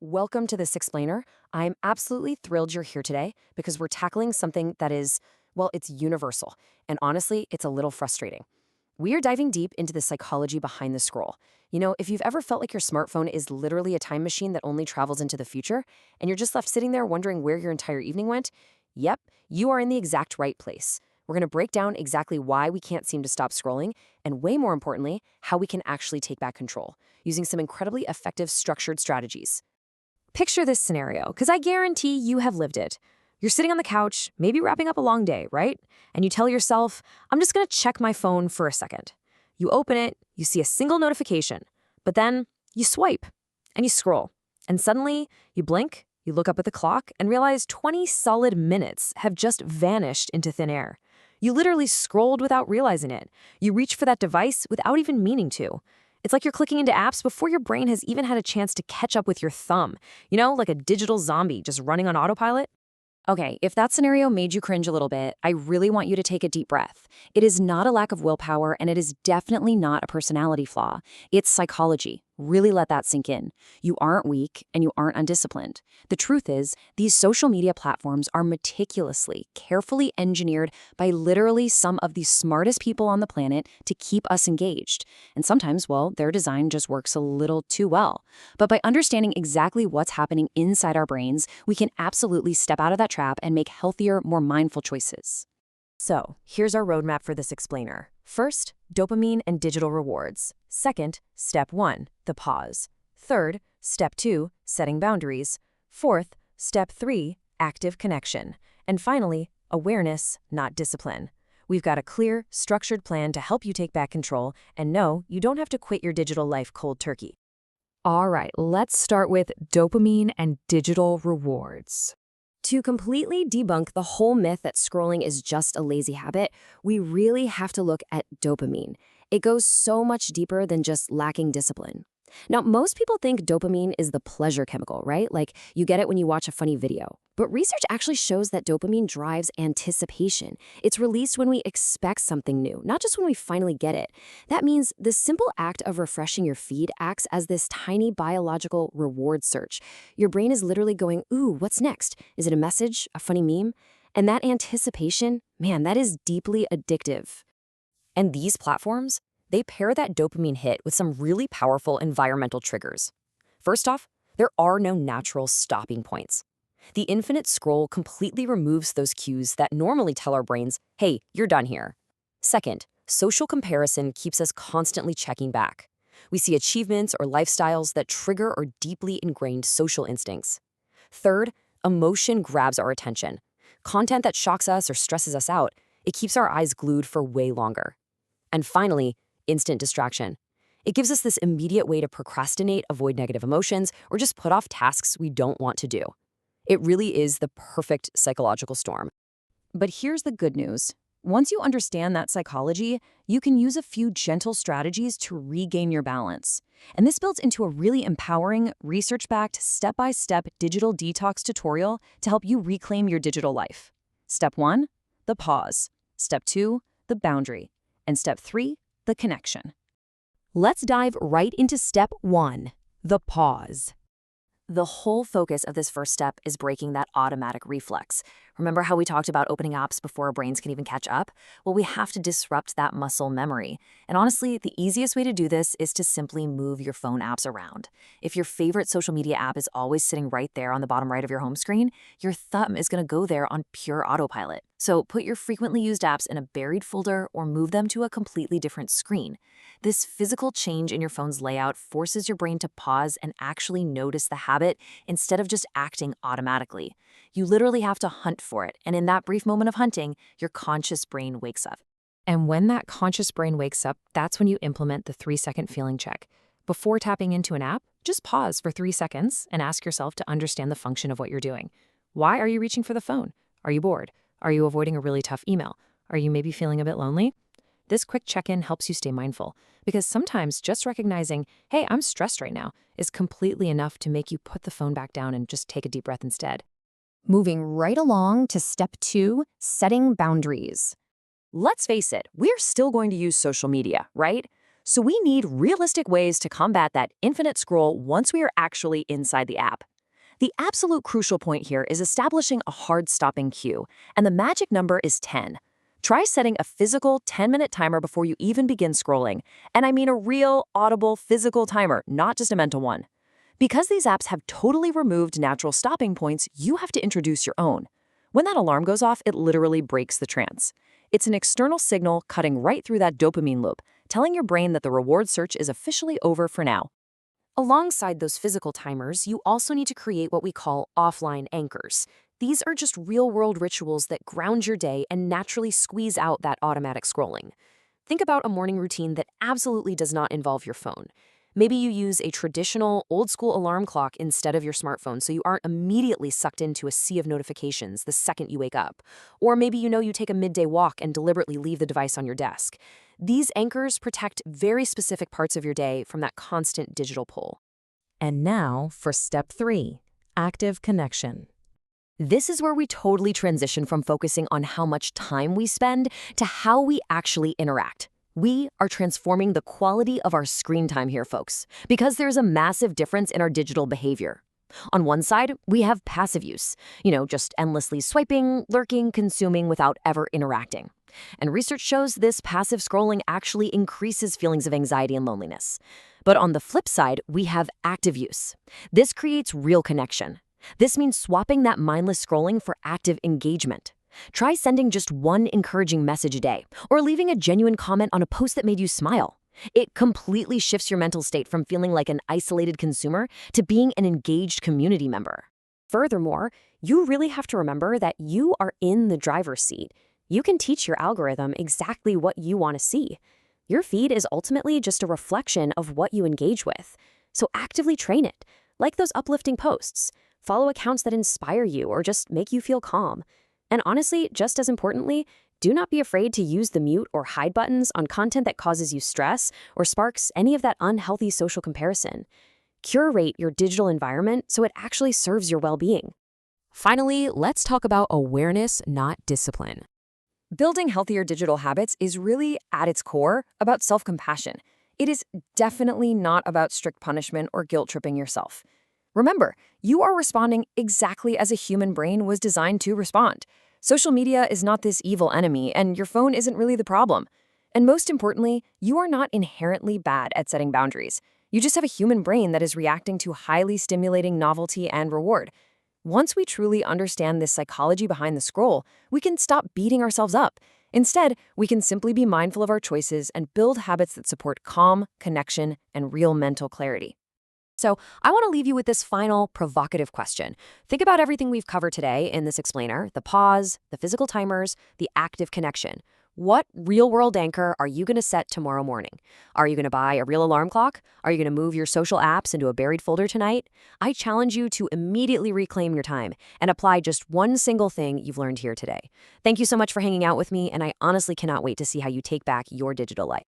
Welcome to this explainer. I'm absolutely thrilled you're here today because we're tackling something that is, well, it's universal. And honestly, it's a little frustrating. We are diving deep into the psychology behind the scroll. If you've ever felt like your smartphone is literally a time machine that only travels into the future, and you're just left sitting there wondering where your entire evening went, yep, you are in the exact right place. We're going to break down exactly why we can't seem to stop scrolling, and way more importantly, how we can actually take back control, using some incredibly effective structured strategies. Picture this scenario, because I guarantee you have lived it. You're sitting on the couch, maybe wrapping up a long day, right? And you tell yourself, I'm just going to check my phone for a second. You open it, you see a single notification, but then you swipe and you scroll. And suddenly you blink, you look up at the clock and realize 20 solid minutes have just vanished into thin air. You literally scrolled without realizing it. You reach for that device without even meaning to. It's like you're clicking into apps before your brain has even had a chance to catch up with your thumb. Like a digital zombie just running on autopilot. Okay, if that scenario made you cringe a little bit, I really want you to take a deep breath. It is not a lack of willpower, and it is definitely not a personality flaw. It's psychology. Really let that sink in. You aren't weak, and you aren't undisciplined. The truth is, these social media platforms are meticulously, carefully engineered by literally some of the smartest people on the planet to keep us engaged. And sometimes, well, their design just works a little too well. But by understanding exactly what's happening inside our brains, we can absolutely step out of that trap and make healthier, more mindful choices. So, here's our roadmap for this explainer. First, dopamine and digital rewards. Second, step 1, the pause. Third, step 2, setting boundaries. Fourth, step 3, active connection. And finally, awareness, not discipline. We've got a clear, structured plan to help you take back control, and no, you don't have to quit your digital life cold turkey. All right, let's start with dopamine and digital rewards. To completely debunk the whole myth that scrolling is just a lazy habit, we really have to look at dopamine. It goes so much deeper than just lacking discipline. Now, most people think dopamine is the pleasure chemical, right? Like you get it when you watch a funny video. But research actually shows that dopamine drives anticipation. It's released when we expect something new, not just when we finally get it. That means the simple act of refreshing your feed acts as this tiny biological reward search. Your brain is literally going, ooh, what's next? Is it a message, a funny meme? And that anticipation, man, that is deeply addictive. And these platforms, they pair that dopamine hit with some really powerful environmental triggers. First off, there are no natural stopping points. The infinite scroll completely removes those cues that normally tell our brains, hey, you're done here. Second, social comparison keeps us constantly checking back. We see achievements or lifestyles that trigger our deeply ingrained social instincts. Third, emotion grabs our attention. Content that shocks us or stresses us out, it keeps our eyes glued for way longer. And finally, instant distraction. It gives us this immediate way to procrastinate, avoid negative emotions, or just put off tasks we don't want to do. It really is the perfect psychological storm. But here's the good news. Once you understand that psychology, you can use a few gentle strategies to regain your balance. And this builds into a really empowering, research-backed, step-by-step digital detox tutorial to help you reclaim your digital life. Step 1, the pause. Step 2, the boundary. And step 3, the connection. Let's dive right into step 1, the pause. The whole focus of this first step is breaking that automatic reflex. Remember how we talked about opening apps before our brains can even catch up? Well, we have to disrupt that muscle memory. And honestly, the easiest way to do this is to simply move your phone apps around. If your favorite social media app is always sitting right there on the bottom right of your home screen, your thumb is going to go there on pure autopilot. So put your frequently used apps in a buried folder or move them to a completely different screen. This physical change in your phone's layout forces your brain to pause and actually notice the habit instead of just acting automatically. You literally have to hunt for it, and in that brief moment of hunting, your conscious brain wakes up. And when that conscious brain wakes up, that's when you implement the 3-second feeling check. Before tapping into an app, just pause for 3 seconds and ask yourself to understand the function of what you're doing. Why are you reaching for the phone? Are you bored? Are you avoiding a really tough email? Are you maybe feeling a bit lonely? This quick check-in helps you stay mindful, because sometimes just recognizing, hey, I'm stressed right now, is completely enough to make you put the phone back down and just take a deep breath instead. Moving right along to step 2, setting boundaries. Let's face it, we're still going to use social media, right? So we need realistic ways to combat that infinite scroll once we are actually inside the app. The absolute crucial point here is establishing a hard stopping cue, and the magic number is 10. Try setting a physical 10-minute timer before you even begin scrolling, and I mean a real, audible, physical timer, not just a mental one. Because these apps have totally removed natural stopping points, you have to introduce your own. When that alarm goes off, it literally breaks the trance. It's an external signal cutting right through that dopamine loop, telling your brain that the reward search is officially over for now. Alongside those physical timers, you also need to create what we call offline anchors. These are just real-world rituals that ground your day and naturally squeeze out that automatic scrolling. Think about a morning routine that absolutely does not involve your phone. Maybe you use a traditional, old-school alarm clock instead of your smartphone so you aren't immediately sucked into a sea of notifications the second you wake up. Or maybe you take a midday walk and deliberately leave the device on your desk. These anchors protect very specific parts of your day from that constant digital pull. And now for step 3, active connection. This is where we totally transition from focusing on how much time we spend to how we actually interact. We are transforming the quality of our screen time here, folks, because there's a massive difference in our digital behavior. On one side, we have passive use, just endlessly swiping, lurking, consuming without ever interacting. And research shows this passive scrolling actually increases feelings of anxiety and loneliness. But on the flip side, we have active use. This creates real connection. This means swapping that mindless scrolling for active engagement. Try sending just one encouraging message a day, or leaving a genuine comment on a post that made you smile. It completely shifts your mental state from feeling like an isolated consumer to being an engaged community member. Furthermore, you really have to remember that you are in the driver's seat. You can teach your algorithm exactly what you want to see. Your feed is ultimately just a reflection of what you engage with. So actively train it, like those uplifting posts. Follow accounts that inspire you or just make you feel calm. And honestly, just as importantly, do not be afraid to use the mute or hide buttons on content that causes you stress or sparks any of that unhealthy social comparison. Curate your digital environment so it actually serves your well-being. Finally, let's talk about awareness, not discipline. Building healthier digital habits is really, at its core, about self-compassion. It is definitely not about strict punishment or guilt-tripping yourself. Remember, you are responding exactly as a human brain was designed to respond. Social media is not this evil enemy, and your phone isn't really the problem. And most importantly, you are not inherently bad at setting boundaries. You just have a human brain that is reacting to highly stimulating novelty and reward. Once we truly understand this psychology behind the scroll, we can stop beating ourselves up. Instead, we can simply be mindful of our choices and build habits that support calm, connection, and real mental clarity. So I want to leave you with this final provocative question. Think about everything we've covered today in this explainer: the pause, the physical timers, the active connection. What real-world anchor are you going to set tomorrow morning? Are you going to buy a real alarm clock? Are you going to move your social apps into a buried folder tonight? I challenge you to immediately reclaim your time and apply just one single thing you've learned here today. Thank you so much for hanging out with me, and I honestly cannot wait to see how you take back your digital life.